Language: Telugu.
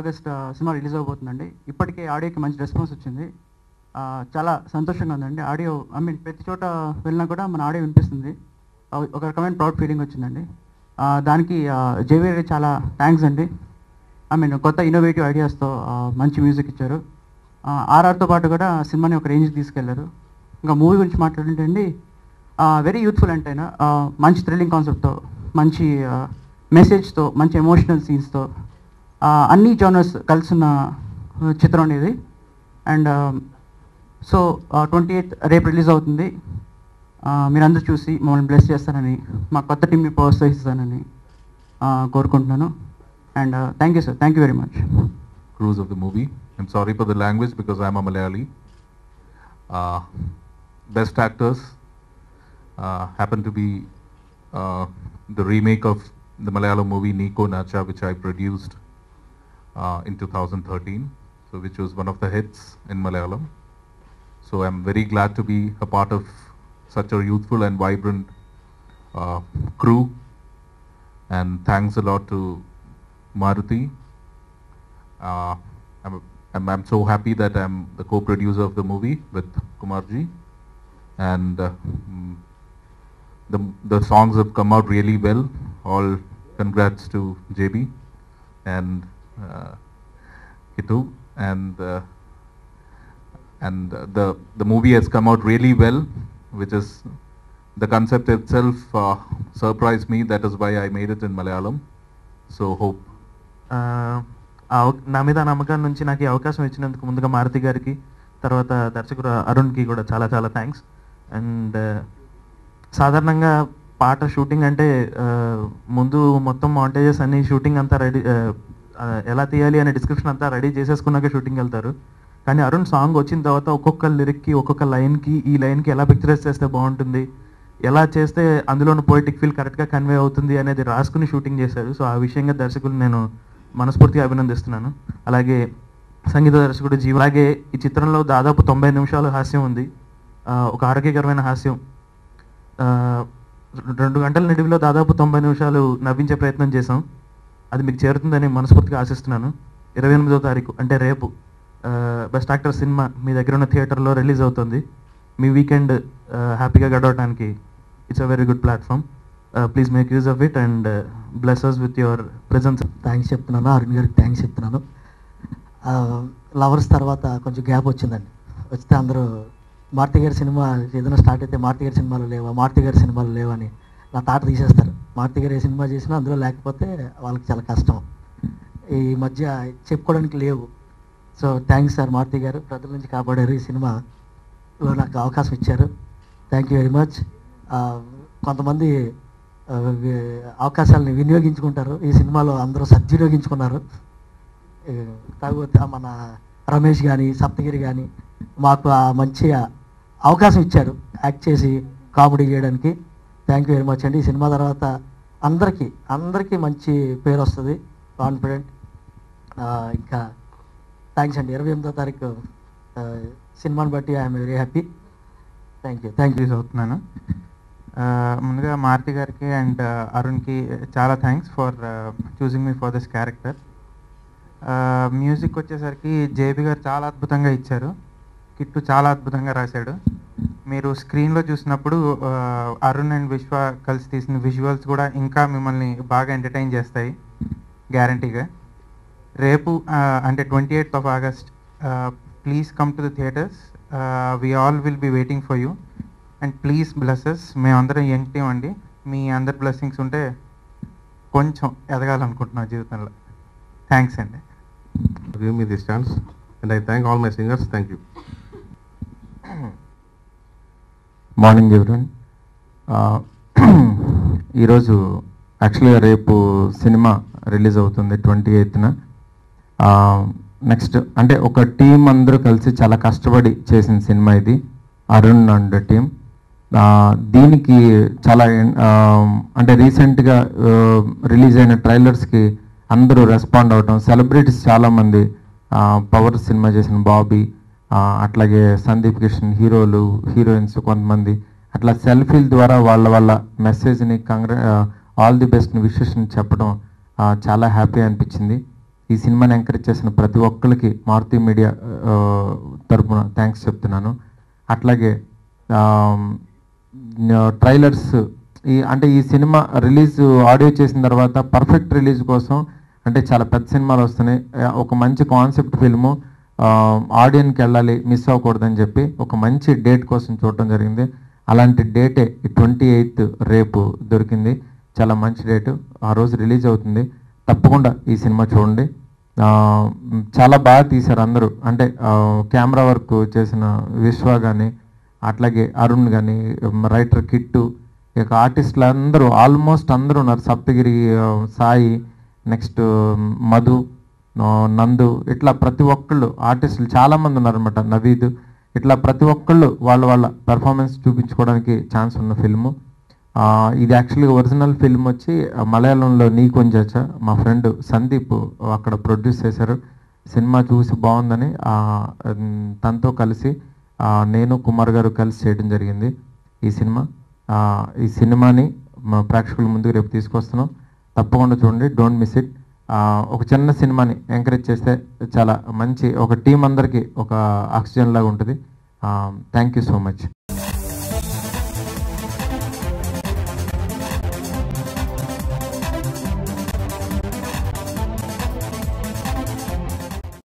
August cinema release అవబోతుందండి. ఇప్పటికే ఆడియోకి మంచి రెస్పాన్స్ వచ్చింది. చాలా సంతోషంగా ఉందండి. ఆడియో ప్రతి చోట వెళ్ళినా కూడా మన ఆడియో వినిపిస్తుంది. ఒక రకమైన ప్రౌడ్ ఫీలింగ్ వచ్చిందండి. దానికి జేవిఆర్ చాలా థ్యాంక్స్ అండి. కొత్త ఇన్నోవేటివ్ ఐడియాస్తో మంచి మ్యూజిక్ ఇచ్చారు. ఆర్ఆర్తో పాటు కూడా సినిమాని ఒక రేంజ్కి తీసుకెళ్లారు. ఇంకా మూవీ గురించి మాట్లాడుతుంటే అండి, వెరీ యూత్ఫుల్ అంటే మంచి థ్రిల్లింగ్ కాన్సెప్ట్తో, మంచి మెసేజ్తో, మంచి ఎమోషనల్ సీన్స్తో, అన్ని జోనర్స్ కలిసిన చిత్రం అనేది. అండ్ సో 28th రేపు రిలీజ్ అవుతుంది. మీరందరూ చూసి మమ్మల్ని బ్లెస్ చేస్తారని, మా కొత్త టీంని ప్రోత్సహిస్తానని కోరుకుంటున్నాను. And thank you sir, thank you very much. Cruise of the movie. I'm sorry for the language because I'm a Malayali. Best actors happen to be the remake of the Malayalam movie Nico Nacha, which I produced in 2013, so which was one of the hits in Malayalam. So I'm very glad to be a part of such a youthful and vibrant crew, and thanks a lot to Maruti. I'm so happy that I'm the co-producer of the movie with Kumarji, and the songs have come out really well. All congrats to JB and Kitu, and the movie has come out really well, which is the concept itself surprised me. That is why I made it in Malayalam. So hope. నా మీద నమ్మకం నుంచి నాకు ఈ అవకాశం ఇచ్చినందుకు ముందుగా మారుతి గారికి, తర్వాత దర్శకుడు అరుణ్కి కూడా చాలా చాలా థ్యాంక్స్. అండ్ సాధారణంగా పాట షూటింగ్ అంటే ముందు మొత్తం మాంటేజెస్ అన్ని షూటింగ్ అంతా రెడీ, ఎలా తీయాలి అనే డిస్క్రిప్షన్ అంతా రెడీ చేసేసుకున్నాక షూటింగ్ వెళ్తారు. కానీ అరుణ్ సాంగ్ వచ్చిన తర్వాత ఒక్కొక్క లిరిక్కి, ఒక్కొక్క లైన్కి, ఈ లైన్కి ఎలా పిక్చరైజ్ చేస్తే బాగుంటుంది, ఎలా చేస్తే అందులోని పోయిటిక్ ఫీల్ కరెక్ట్గా కన్వే అవుతుంది అనేది రాసుకుని షూటింగ్ చేశారు. సో ఆ విషయంగా దర్శకులు నేను మనస్ఫూర్తిగా అభినందిస్తున్నాను. అలాగే సంగీత దర్శకుడు జీవ. అలాగే ఈ చిత్రంలో దాదాపు 90 నిమిషాలు హాస్యం ఉంది, ఒక ఆరోగ్యకరమైన హాస్యం. 2 గంటల నిడివిలో దాదాపు 90 నిమిషాలు నవ్వించే ప్రయత్నం చేశాం. అది మీకు చేరుతుందని మనస్ఫూర్తిగా ఆశిస్తున్నాను. 28వ తారీఖు అంటే రేపు బెస్ట్ యాక్టర్ సినిమా మీ దగ్గర ఉన్న థియేటర్లో రిలీజ్ అవుతుంది. మీ వీకెండ్ హ్యాపీగా గడవడానికి it's a very good platform. Please make use of it and bless us with your presence. Thanks చెప్తున్నాను, అరుణ్ గారికి థ్యాంక్స్ చెప్తున్నాను. లవర్స్ తర్వాత కొంచెం గ్యాప్ వచ్చిందండి. వస్తే అందరూ మారుతి గారి సినిమా ఏదైనా స్టార్ట్ అయితే మారుతి గారి సినిమాలు లేవా, మారుతి గారి సినిమాలు లేవని నా తాట తీసేస్తారు. మారుతి గారు ఏ సినిమా చేసినా అందులో లేకపోతే వాళ్ళకి చాలా కష్టం. ఈ మధ్య చెప్పుకోవడానికి లేవు. సో థ్యాంక్స్ సార్, మారుతి గారు ప్రజల నుంచి కాపాడారు, ఈ సినిమాలో నాకు అవకాశం ఇచ్చారు. Thank you very much. కొంతమంది అవకాశాలని వినియోగించుకుంటారు, ఈ సినిమాలో అందరూ సద్వినియోగించుకున్నారు. కాకపోతే మన రమేష్ కానీ సప్తగిరి కానీ మాకు మంచి అవకాశం ఇచ్చారు యాక్ట్ చేసి కామెడీ చేయడానికి. థ్యాంక్ యూ వెరీ మచ్ అండి. ఈ సినిమా తర్వాత అందరికీ మంచి పేరు వస్తుంది, కాన్ఫిడెంట్. ఇంకా థ్యాంక్స్ అండి. 28వ తారీఖు సినిమాని బట్టి I'm very happy. Thank you అవుతున్నాను. ముందుగా మారుతి గారికి అండ్ అరుణ్కి చాలా thanks for choosing me for this character. Music వచ్చేసరికి జేబీ గారు చాలా అద్భుతంగా ఇచ్చారు, కిట్టు చాలా అద్భుతంగా రాశాడు. మీరు స్క్రీన్లో చూసినప్పుడు అరుణ్ అండ్ విశ్వ కలిసి తీసిన విజువల్స్ కూడా ఇంకా మిమ్మల్ని బాగా ఎంటర్టైన్ చేస్తాయి గ్యారంటీగా. రేపు అంటే 28th August please come to the theaters. We all will be waiting for you and please blesses. మేమందరం యంగ్ టీమ్ అండి, మీ అందరి బ్లెస్సింగ్స్ ఉంటే కొంచెం ఎదగాలనుకుంటున్నాం జీవితంలో. థ్యాంక్స్ అండి. Give me this chance and I thank all my singers. Thank you. Morning everyone. ఈరోజు యాక్చువల్గా రేపు సినిమా రిలీజ్ అవుతుంది 28th. నెక్స్ట్ అంటే ఒక టీం అందరూ కలిసి చాలా కష్టపడి చేసిన సినిమా ఇది, అరుణ్ అండ్ టీమ్. దీనికి చాలా అంటే రీసెంట్గా రిలీజ్ అయిన ట్రైలర్స్కి అందరూ రెస్పాండ్ అవటం, సెలబ్రిటీస్ చాలామంది, పవర్ సినిమా చేసిన బాబీ, అట్లాగే సందీప్ కిషన్, హీరోలు హీరోయిన్స్ కొంతమంది అట్లా సెల్ఫీల ద్వారా వాళ్ళ మెసేజ్ని ఆల్ ది బెస్ట్ విషెస్ని చెప్పడం చాలా హ్యాపీ అనిపించింది. ఈ సినిమాని ఎంకరేజ్ చేసిన ప్రతి ఒక్కరికి మారుతి మీడియా తరపున థ్యాంక్స్ చెప్తున్నాను. అట్లాగే ట్రైలర్స్ అంటే ఈ సినిమా రిలీజ్ ఆడియో చేసిన తర్వాత పర్ఫెక్ట్ రిలీజ్ కోసం అంటే చాలా పెద్ద సినిమాలు వస్తున్నాయి, ఒక మంచి కాన్సెప్ట్ ఫిల్ము ఆడియన్కి వెళ్ళాలి, మిస్ అవ్వకూడదని చెప్పి ఒక మంచి డేట్ కోసం చూడటం జరిగింది. అలాంటి డేటే 28th రేపు దొరికింది. చాలా మంచి డేటు, ఆ రోజు రిలీజ్ అవుతుంది. తప్పకుండా ఈ సినిమా చూడండి. చాలా బాగా తీశారు అందరూ, అంటే కెమెరా వర్క్ చేసిన విశ్వ కానీ, అట్లాగే అరుణ్ కానీ, రైటర్ కిట్టు, ఇక ఆర్టిస్టులు అందరూ ఆల్మోస్ట్ అందరూ ఉన్నారు. సప్తగిరి, సాయి, నెక్స్ట్ మధు, నందు, ఇట్లా ప్రతి ఒక్కళ్ళు ఆర్టిస్టులు చాలామంది ఉన్నారనమాట, నవీద్, ఇట్లా ప్రతి ఒక్కళ్ళు వాళ్ళ పెర్ఫార్మెన్స్ చూపించుకోవడానికి ఛాన్స్ ఉన్న ఫిల్ము. ఇది యాక్చువల్గా ఒరిజినల్ ఫిల్మ్ వచ్చి మలయాళంలో నీ కొంచెం మా ఫ్రెండ్ సందీప్ అక్కడ ప్రొడ్యూస్ చేశారు. సినిమా చూసి బాగుందని తనతో కలిసి నేను కుమార్ గారు కలిసి చేయడం జరిగింది ఈ సినిమాని మా ప్రేక్షకుల ముందుకు రేపు తీసుకొస్తున్నాం. తప్పకుండా చూడండి, డోంట్ మిస్ ఇట్. ఒక చిన్న సినిమాని ఎంకరేజ్ చేస్తే చాలా మంచి ఒక టీం అందరికీ ఒక ఆక్సిజన్ లాగా ఉంటుంది. Thank you so much.